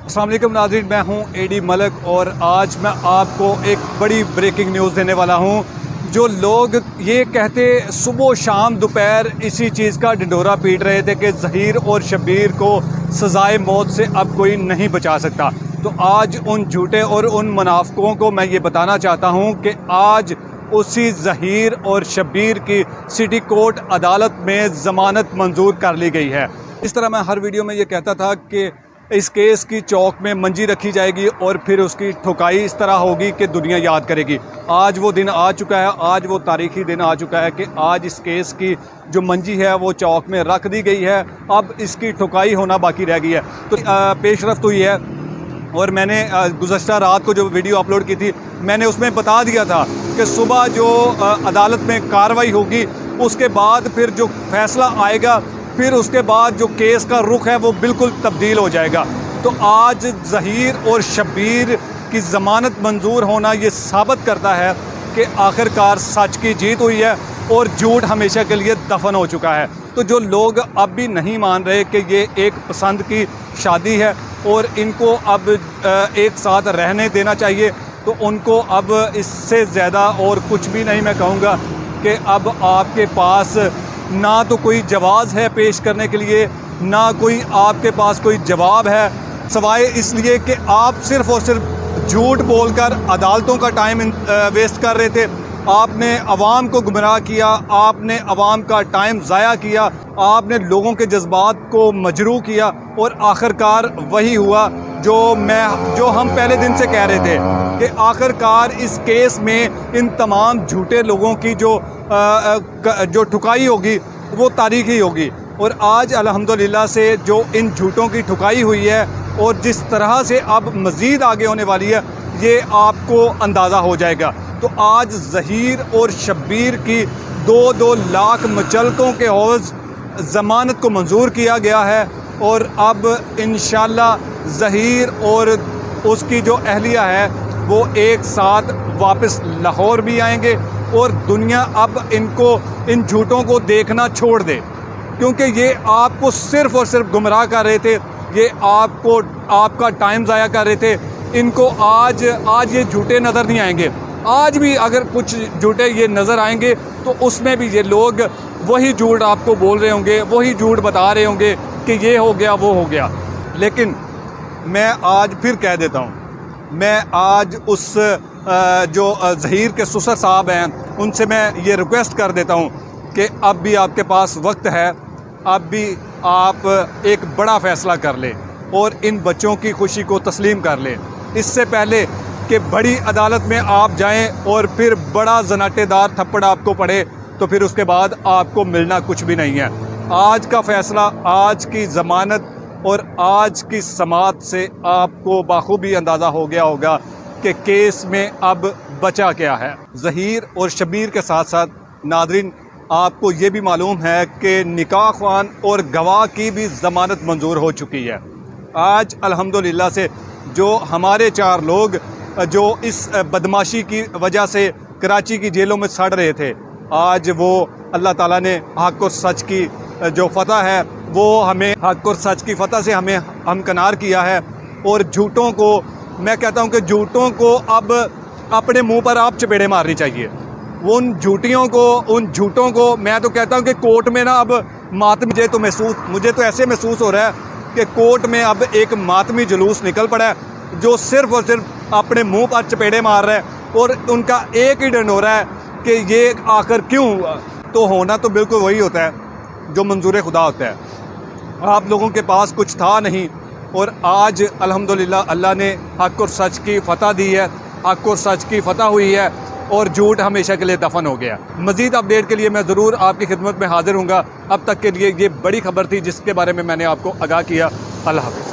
अस्सलाम वालेकुम नाज़रीन, मैं हूं एडी मलिक और आज मैं आपको एक बड़ी ब्रेकिंग न्यूज़ देने वाला हूं। जो लोग ये कहते सुबह शाम दोपहर इसी चीज़ का ढिंढोरा पीट रहे थे कि ज़हीर और शब्बीर को सज़ाए मौत से अब कोई नहीं बचा सकता, तो आज उन झूठे और उन मुनाफिकों को मैं ये बताना चाहता हूं कि आज उसी ज़हीर और शब्बीर की सिटी कोर्ट अदालत में ज़मानत मंजूर कर ली गई है। इस तरह मैं हर वीडियो में ये कहता था कि इस केस की चौक में मंजी रखी जाएगी और फिर उसकी ठुकाई इस तरह होगी कि दुनिया याद करेगी। आज वो दिन आ चुका है, आज वो तारीखी दिन आ चुका है कि आज इस केस की जो मंजी है वो चौक में रख दी गई है। अब इसकी ठुकाई होना बाकी रह गई है। तो पेशरफ्त हुई है और मैंने गुज़श्ता रात को जो वीडियो अपलोड की थी मैंने उसमें बता दिया था कि सुबह जो अदालत में कार्रवाई होगी उसके बाद फिर जो फैसला आएगा फिर उसके बाद जो केस का रुख है वो बिल्कुल तब्दील हो जाएगा। तो आज ज़हीर और शब्बीर की ज़मानत मंजूर होना ये साबित करता है कि आखिरकार सच की जीत हुई है और झूठ हमेशा के लिए दफन हो चुका है। तो जो लोग अब भी नहीं मान रहे कि ये एक पसंद की शादी है और इनको अब एक साथ रहने देना चाहिए, तो उनको अब इससे ज़्यादा और कुछ भी नहीं मैं कहूँगा कि अब आपके पास ना तो कोई जवाज़ है पेश करने के लिए, ना कोई आपके पास कोई जवाब है, सवाए इसलिए कि आप सिर्फ़ और सिर्फ झूठ बोलकर अदालतों का टाइम वेस्ट कर रहे थे। आपने अवाम को गुमराह किया, आपने अवाम का टाइम ज़ाया किया, आपने लोगों के जज्बात को मजरूह किया और आखिरकार वही हुआ जो हम पहले दिन से कह रहे थे कि आखिरकार इस केस में इन तमाम झूठे लोगों की जो ठुकाई होगी वो तारीखी होगी। और आज अल्हम्दुलिल्लाह से जो इन झूठों की ठुकाई हुई है और जिस तरह से अब मज़ीद आगे होने वाली है ये आपको अंदाज़ा हो जाएगा। तो आज ज़हीर और शब्बीर की 2-2 लाख मुचलकों के हौज़ ज़मानत को मंजूर किया गया है और अब इंशाअल्लाह ज़हीर और उसकी जो अहलिया है वो एक साथ वापस लाहौर भी आएंगे और दुनिया अब इन झूठों को देखना छोड़ दे, क्योंकि ये आपको सिर्फ़ और सिर्फ गुमराह कर रहे थे, ये आपका टाइम ज़ाया कर रहे थे। इनको आज ये झूठे नज़र नहीं आएंगे। आज भी अगर कुछ झूठे ये नज़र आएंगे तो उसमें भी ये लोग वही झूठ आपको बोल रहे होंगे, वही झूठ बता रहे होंगे कि ये हो गया वो हो गया। लेकिन मैं आज फिर कह देता हूँ, मैं आज उस जो ज़हीर के ससुर साहब हैं उनसे मैं ये रिक्वेस्ट कर देता हूँ कि अब भी आपके पास वक्त है, अब भी आप एक बड़ा फ़ैसला कर लें और इन बच्चों की खुशी को तस्लीम कर लें, इससे पहले कि बड़ी अदालत में आप जाएं और फिर बड़ा ज़नाटेदार थप्पड़ आपको पड़े तो फिर उसके बाद आपको मिलना कुछ भी नहीं है। आज का फ़ैसला, आज की ज़मानत और आज की समाअत से आपको बाखूबी अंदाज़ा हो गया होगा कि केस में अब बचा क्या है। ज़हीर और शब्बीर के साथ साथ नाज़रीन आपको ये भी मालूम है कि निकाह ख्वान और गवाह की भी ज़मानत मंजूर हो चुकी है। आज अल्हम्दुलिल्लाह से जो हमारे 4 लोग जो इस बदमाशी की वजह से कराची की जेलों में सड़ रहे थे, आज वो अल्लाह ताला ने हक़ और सच की जो फ़तह है वो हमें हक़ और सच की फ़तह से हमें हमकिनार किया है। और झूठों को मैं कहता हूँ कि झूठों को अब अपने मुंह पर आप चपेड़े मारनी चाहिए। उन झूठों को मैं तो कहता हूँ कि कोर्ट में ना अब मुझे तो ऐसे महसूस हो रहा है कि कोर्ट में अब एक मातमी जुलूस निकल पड़ा है जो सिर्फ़ और सिर्फ अपने मुंह पर चपेड़े मार रहा है और उनका एक ही ढिंढोरा है कि ये आखिर क्यों हुआ। तो होना तो बिल्कुल वही होता है जो मंजूर खुदा होता है। आप लोगों के पास कुछ था नहीं और आज अल्हम्दुलिल्लाह अल्लाह ने हक़ और सच की फ़तह दी है, हक़ और सच की फ़तह हुई है और झूठ हमेशा के लिए दफन हो गया। मज़ीद अपडेट के लिए मैं ज़रूर आपकी खिदमत में हाज़िर हूँगा। अब तक के लिए ये बड़ी खबर थी जिसके बारे में मैंने आपको आगाह किया। अल्लाह हाफ़िज़।